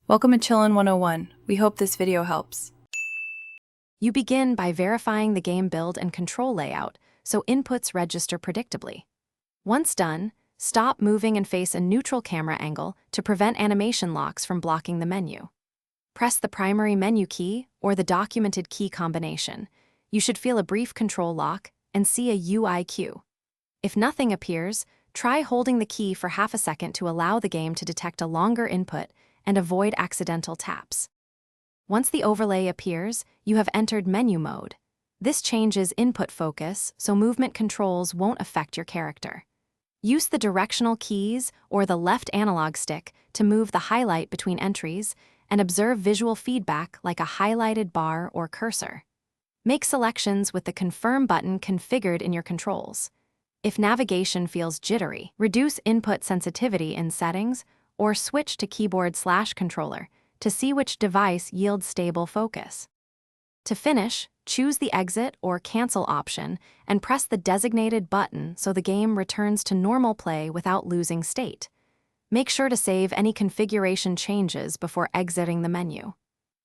Welcome to Chillin' 101. We hope this video helps. You begin by verifying the game build and control layout so inputs register predictably. Once done, stop moving and face a neutral camera angle to prevent animation locks from blocking the menu. Press the primary menu key or the documented key combination. You should feel a brief control lock and see a UI cue. If nothing appears, try holding the key for half a second to allow the game to detect a longer input and avoid accidental taps. Once the overlay appears, you have entered menu mode. This changes input focus, so movement controls won't affect your character. Use the directional keys or the left analog stick to move the highlight between entries and observe visual feedback like a highlighted bar or cursor. Make selections with the Confirm button configured in your controls. If navigation feels jittery, reduce input sensitivity in settings or switch to keyboard/controller to see which device yields stable focus. To finish, choose the exit or cancel option and press the designated button so the game returns to normal play without losing state. Make sure to save any configuration changes before exiting the menu.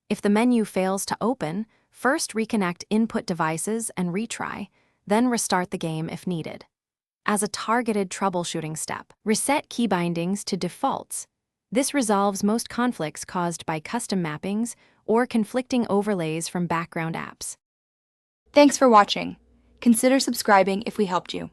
If the menu fails to open, first reconnect input devices and retry, then restart the game if needed. As a targeted troubleshooting step, reset key bindings to defaults. This resolves most conflicts caused by custom mappings or conflicting overlays from background apps. Thanks for watching. Consider subscribing if we helped you.